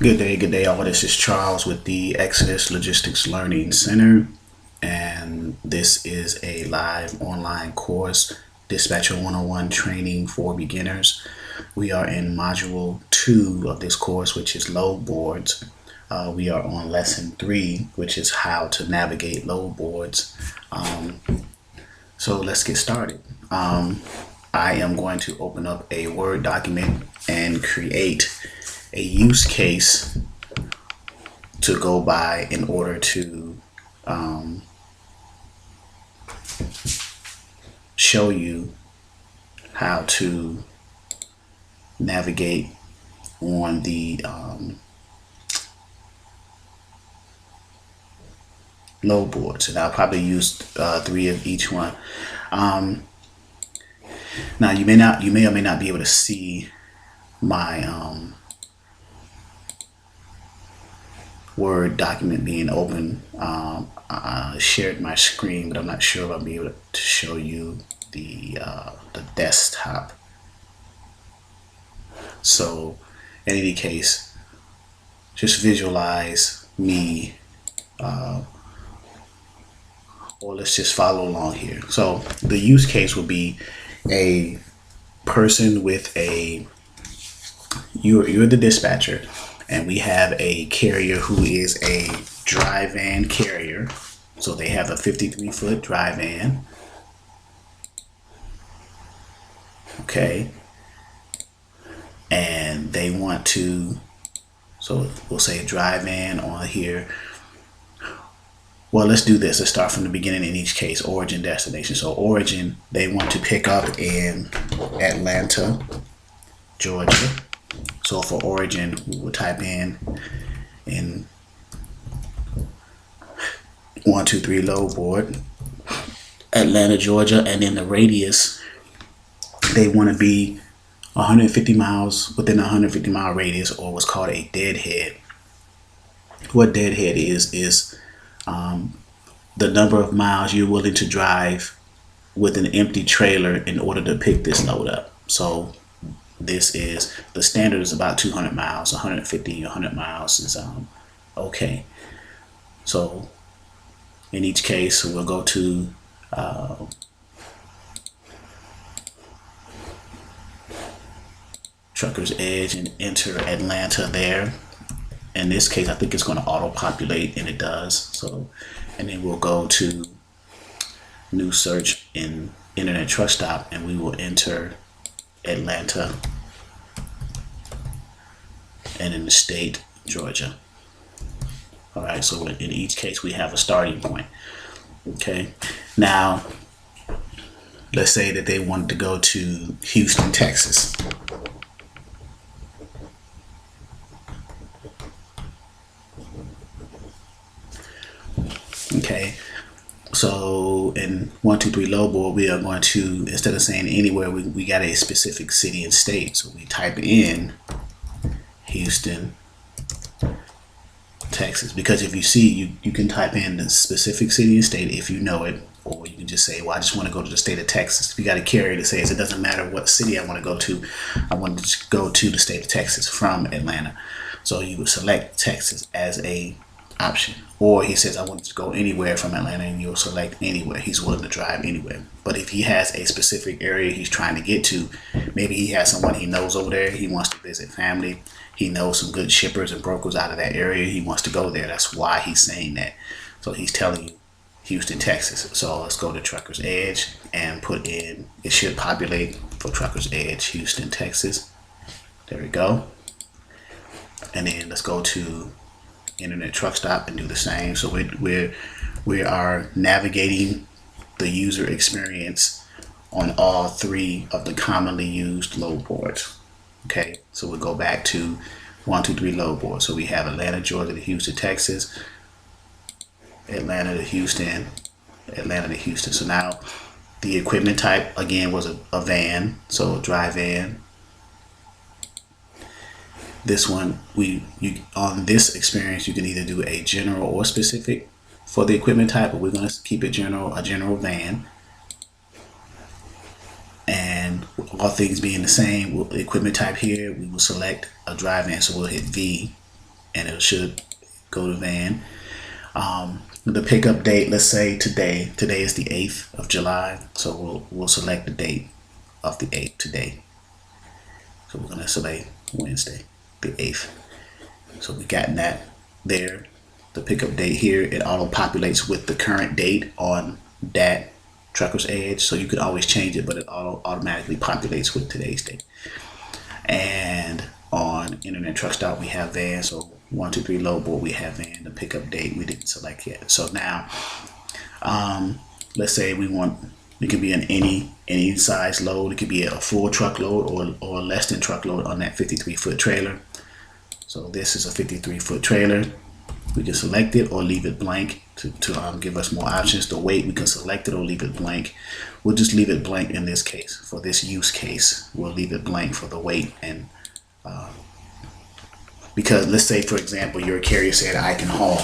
Good day, all. This is Charles with the Exodus Logistics Learning Center, and this is a live online course, Dispatcher 101 Training for Beginners. We are in Module 2 of this course, which is load boards. We are on Lesson 3, which is how to navigate load boards. So let's get started. I am going to open up a Word document and create a use case to go by in order to show you how to navigate on the load boards, and I'll probably use 3 of each one. Now you may or may not be able to see my Word document being open. I shared my screen, but I'm not sure if I'll be able to show you the desktop. So in any case, just visualize me, or let's just follow along here. So the use case will be a person with you're the dispatcher, and we have a carrier who is a dry van carrier. So they have a 53-foot dry van. Okay. And they want to, so we'll say dry van on here. Well, let's do this. Let's start from the beginning in each case, origin, destination. So origin, they want to pick up in Atlanta, Georgia. So for origin, we will type in 123 load board, Atlanta, Georgia, and then the radius, they want to be 150 miles, within a 150-mile radius, or what's called a deadhead. What deadhead is the number of miles you're willing to drive with an empty trailer in order to pick this load up. So this is, the standard is about 200 miles, 150, 100 miles is okay. So in each case, we'll go to Trucker's Edge and enter Atlanta there. In this case, I think it's going to auto-populate, and it does. So, and then we'll go to new search in Internet Truck Stop, and we will enter Atlanta, and in the state, Georgia. All right, so in each case, we have a starting point. Okay, now let's say that they wanted to go to Houston, Texas. Okay, so in 123 load board, we are going to, instead of saying anywhere, we got a specific city and state. So we type in Houston, Texas, because if you see, you can type in the specific city and state if you know it, or you can just say, well, I just want to go to the state of Texas. If you got a carrier that says it doesn't matter what city I want to go to, I want to just go to the state of Texas from Atlanta. So you would select Texas as a option, or he says I want to go anywhere from Atlanta, and you'll select anywhere. He's willing to drive anywhere. But if he has a specific area he's trying to get to, maybe he has someone he knows over there, he wants to visit family, he knows some good shippers and brokers out of that area, he wants to go there. That's why he's saying that. So he's telling you Houston, Texas. So let's go to Trucker's Edge and put in, it should populate for Trucker's Edge, Houston, Texas. There we go. And then let's go to Internet Truck Stop and do the same. So we are navigating the user experience on all 3 of the commonly used load boards. Okay, so we'll go back to 123 load board. So we have Atlanta, Georgia to Houston, Texas, Atlanta to Houston, Atlanta to Houston. So now the equipment type again was a van, so a dry van. This one, on this experience, you can either do a general or specific for the equipment type, but we're going to keep it general, a general van. And all things being the same, equipment type here, we will select a dry van. So we'll hit V and it should go to van. The pickup date, let's say today is the 8th of July, so we'll select the date of the 8th today. So we're gonna select Wednesday, the 8th. So we got that there. The pickup date here, it auto populates with the current date on that Trucker's Edge, so you could always change it, but it automatically populates with today's date. And on Internet Truck Stop we have van, so 123 load board we have van. The pickup date we didn't select yet. So now let's say we want, it could be an any size load. It could be a full truckload or less than truckload on that 53-foot trailer. So this is a 53-foot trailer. We can select it or leave it blank to give us more options. The weight, we can select it or leave it blank. We'll just leave it blank in this case. For this use case, we'll leave it blank for the weight. And because let's say, for example, your carrier said I can haul,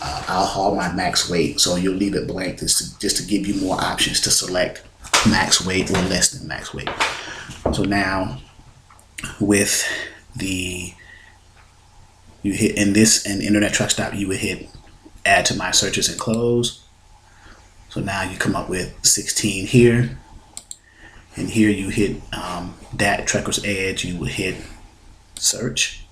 I'll haul my max weight. So you'll leave it blank just to give you more options to select max weight or less than max weight. So now with the, you hit in Internet Truck Stop, you would hit add to my searches and close. So now you come up with 16 here, and here you hit that Trucker's Edge, you would hit search.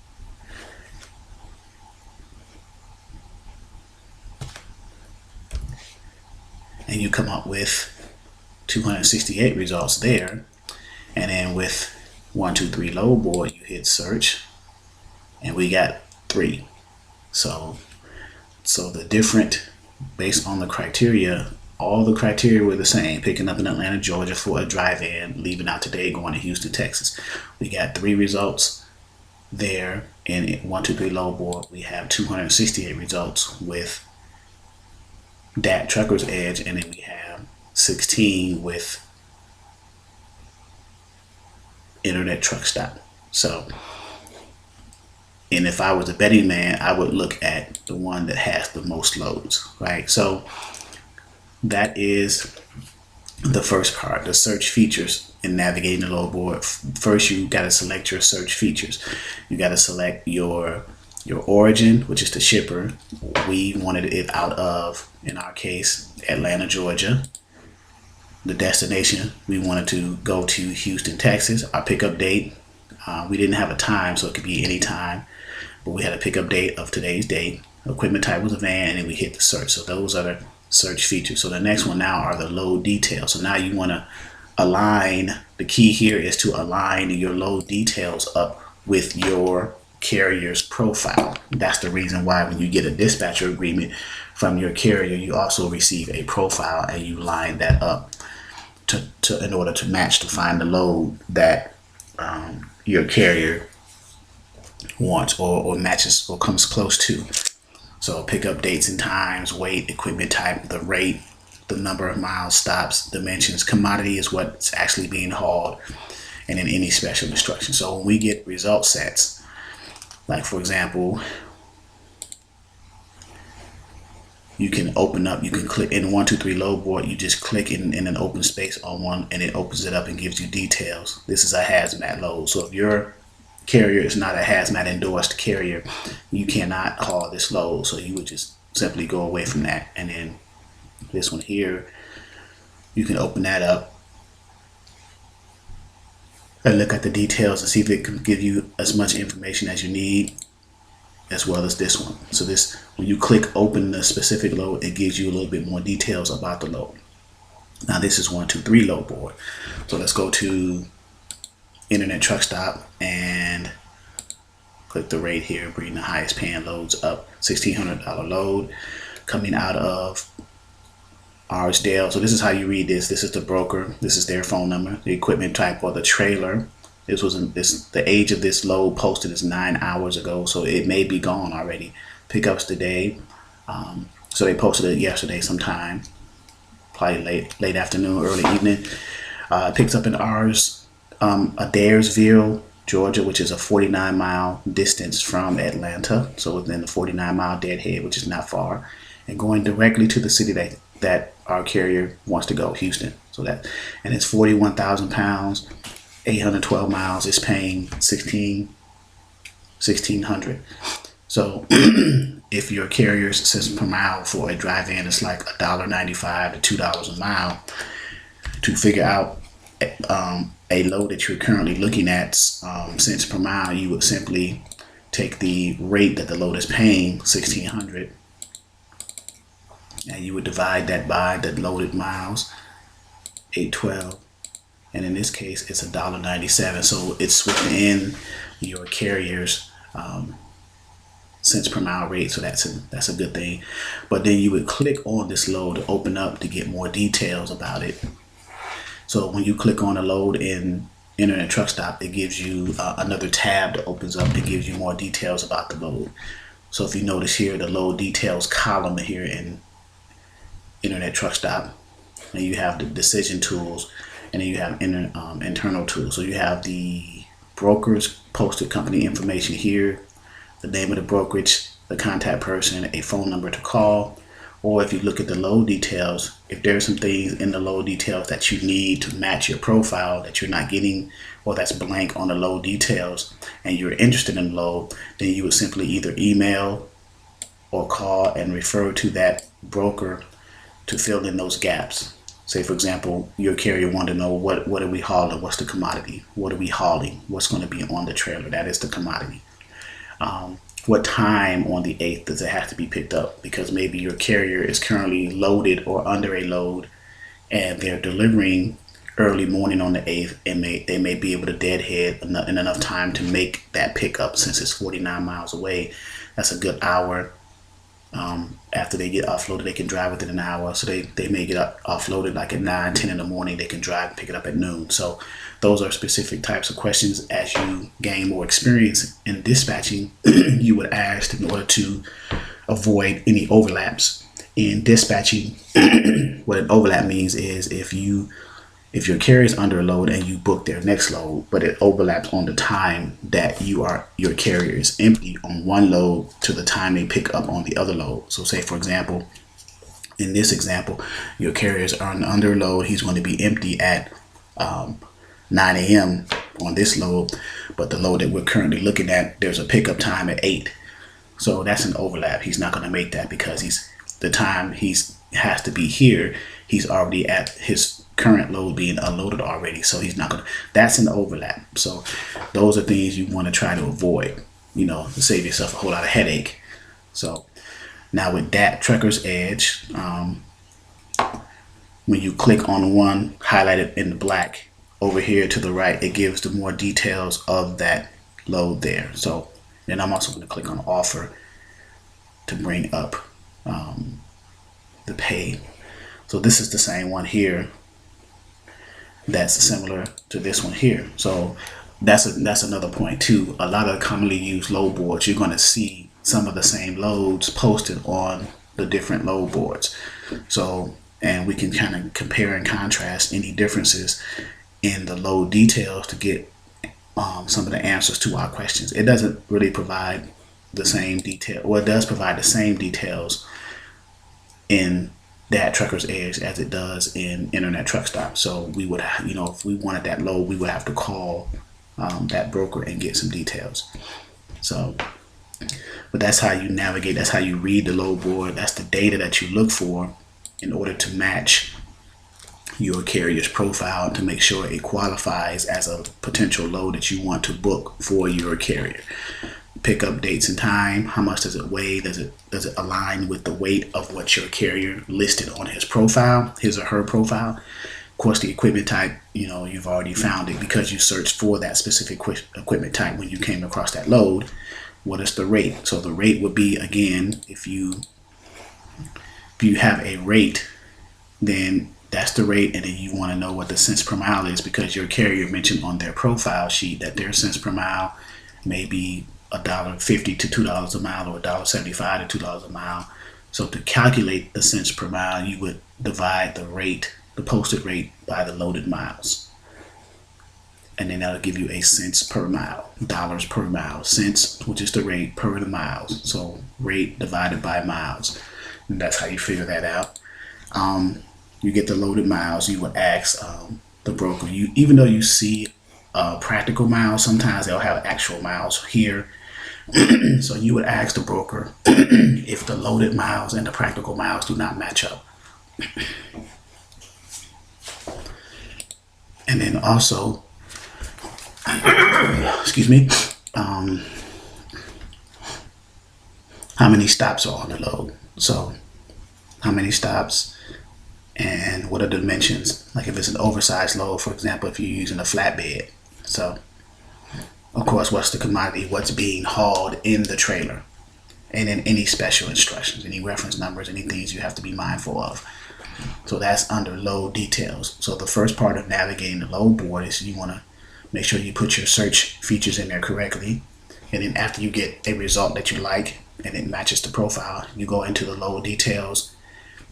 And you come up with 268 results there. And then with 123 load board, you hit search, and we got 3. So the different, based on the criteria, all the criteria were the same. Picking up in Atlanta, Georgia for a drive-in, leaving out today, going to Houston, Texas. We got 3 results there. In 123 load board, we have 268 results with that Trucker's Edge, and then we have 16 with Internet Truck Stop. So, and if I was a betting man, I would look at the one that has the most loads, right? So that is the first part, the search features in navigating the load board. First, you got to select your search features. You got to select your origin, which is the shipper. We wanted it out of, in our case, Atlanta, Georgia. The destination, we wanted to go to Houston, Texas. Our pickup date, we didn't have a time, so it could be any time, but we had a pickup date of today's date. Equipment type was a van, and then we hit the search. So those are the search features. So the next one now are the load details. So now you want to align, the key here is to align your load details up with your carrier's profile. That's the reason why when you get a dispatcher agreement from your carrier, you also receive a profile, and you line that up to in order to match, to find the load that your carrier wants or matches or comes close to. So pickup dates and times, weight, equipment type, the rate, the number of miles, stops, dimensions. Commodity is what's actually being hauled, and then any special instructions. So when we get result sets, like for example, you can open up, you can click in 123 load board, you just click in an open space on one, and it opens it up and gives you details. This is a hazmat load. So if your carrier is not a hazmat endorsed carrier, you cannot haul this load. So you would just simply go away from that. And then this one here, you can open that up and look at the details and see if it can give you as much information as you need, as well as this one. So this, when you click open the specific load, it gives you a little bit more details about the load. Now this is 123 load board. So let's go to Internet Truck Stop and click the rate here, bring the highest paying loads up. $1,600 load coming out of Arsdale. So this is how you read this. This is the broker. This is their phone number. The equipment type or the trailer. This was the age of this load posted is 9 hours ago, so it may be gone already. Pickups today. So they posted it yesterday sometime, probably late afternoon, early evening. Picks up in Adairsville, Georgia, which is a 49-mile distance from Atlanta. So within the 49-mile deadhead, which is not far, and going directly to the city that our carrier wants to go, Houston. So that, and it's 41,000 pounds. 812 miles, is paying $1,600. So if your carrier's cents per mile for a drive-in is like $1.95 to $2 a mile, to figure out a load that you're currently looking at cents per mile, you would simply take the rate that the load is paying, 1,600, and you would divide that by the loaded miles, 812, and in this case it's $1.97. So it's within your carrier's cents per mile rate, so that's a good thing. But then you would click on this load to open up to get more details about it. So when you click on a load in Internet Truck Stop, it gives you another tab that opens up that gives you more details about the load. So if you notice here, the load details column here in Internet Truck Stop, and you have the decision tools, and then you have internal tools. So you have the broker's posted company information here, the name of the brokerage, the contact person, a phone number to call. Or if you look at the load details, if there's some things in the load details that you need to match your profile that you're not getting, or that's blank on the load details, and you're interested in the load, then you would simply either email or call and refer to that broker to fill in those gaps. Say, for example, your carrier wanted to know what are we hauling, what's the commodity, what are we hauling, what's going to be on the trailer, that is the commodity. What time on the 8th does it have to be picked up? Because maybe your carrier is currently loaded or under a load, and they're delivering early morning on the 8th, and they may be able to deadhead in enough time to make that pickup. Since it's 49 miles away, that's a good hour. After they get offloaded, they can drive within an hour. So they may get offloaded like at 9, 10 in the morning. They can drive and pick it up at noon. So those are specific types of questions. As you gain more experience in dispatching, you would ask in order to avoid any overlaps in dispatching. What an overlap means is if your carrier is under a load and you book their next load, but it overlaps on the time that your carrier is empty on one load to the time they pick up on the other load. So say, for example, in this example, your carrier is under a load. He's going to be empty at 9 a.m. on this load, but the load that we're currently looking at, there's a pickup time at 8. So that's an overlap. He's not going to make that because the time he has to be here, he's already at his current load being unloaded already. So he's not going to, that's an overlap. So those are things you want to try to avoid, to save yourself a whole lot of headache. So now with that Trucker's Edge, when you click on the one highlighted in the black over here to the right, it gives the more details of that load there. So then I'm also going to click on offer to bring up the pay. So this is the same one here that's similar to this one here. So that's another point too. A lot of commonly used load boards, you're going to see some of the same loads posted on the different load boards. So, and we can kind of compare and contrast any differences in the load details to get some of the answers to our questions. It doesn't really provide the same detail, or it does provide the same details in that Trucker's Edge as it does in Internet Truck Stop. So we would, if we wanted that load, we would have to call that broker and get some details. So, but that's how you navigate. That's how you read the load board. That's the data that you look for in order to match your carrier's profile to make sure it qualifies as a potential load that you want to book for your carrier. Pickup dates and time, how much does it weigh, does it align with the weight of what your carrier listed on his profile, his or her profile. Of course, the equipment type, you've already found it because you searched for that specific equipment type when you came across that load. What is the rate? So the rate would be, again, if you have a rate, then that's the rate, and then you want to know what the cents per mile is because your carrier mentioned on their profile sheet that their cents per mile may be $1.50 to $2 a mile, or $1.75 to $2 a mile. So to calculate the cents per mile, you would divide the rate, the posted rate, by the loaded miles, and then that'll give you a cents per mile, dollars per mile. Cents, which is the rate, per the miles. So rate divided by miles, and that's how you figure that out. You get the loaded miles. You would ask the broker. Even though you see practical miles, sometimes they'll have actual miles here. So you would ask the broker if the loaded miles and the practical miles do not match up. And then also, excuse me, how many stops are on the load. So how many stops and what are the dimensions? Like if it's an oversized load, for example, if you're using a flatbed. So of course, what's the commodity, what's being hauled in the trailer, and then any special instructions, any reference numbers, any things you have to be mindful of. So that's under load details. So the first part of navigating the load board is you want to make sure you put your search features in there correctly. And then after you get a result that you like and it matches the profile, you go into the load details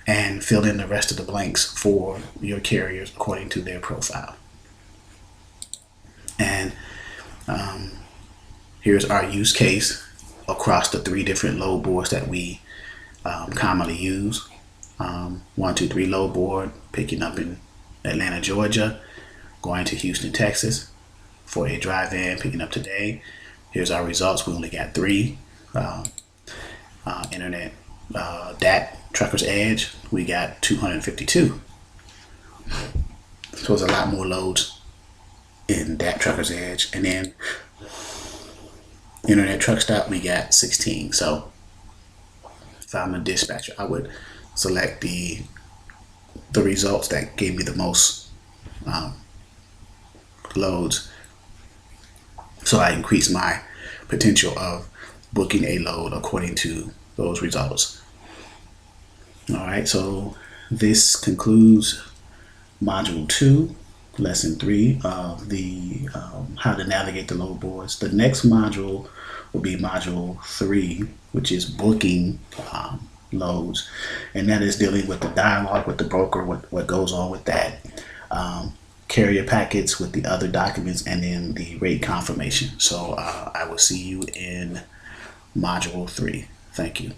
and fill in the rest of the blanks for your carriers according to their profile. And here's our use case across the 3 different load boards that we commonly use. 123 load board, picking up in Atlanta, Georgia, going to Houston, Texas for a drive-in, picking up today. Here's our results. We only got 3. Internet DAT Trucker's Edge, we got 252. So there's a lot more loads in DAT Trucker's Edge. And then Internet Truck Stop, we got 16. So if I'm a dispatcher, I would select the results that gave me the most loads, so I increase my potential of booking a load according to those results. All right, so this concludes module 2, lesson 3 of the how to navigate the load boards. The next module will be module 3, which is booking loads, and that is dealing with the dialogue with the broker, what goes on with that, carrier packets with the other documents, and then the rate confirmation. So I will see you in module 3. Thank you.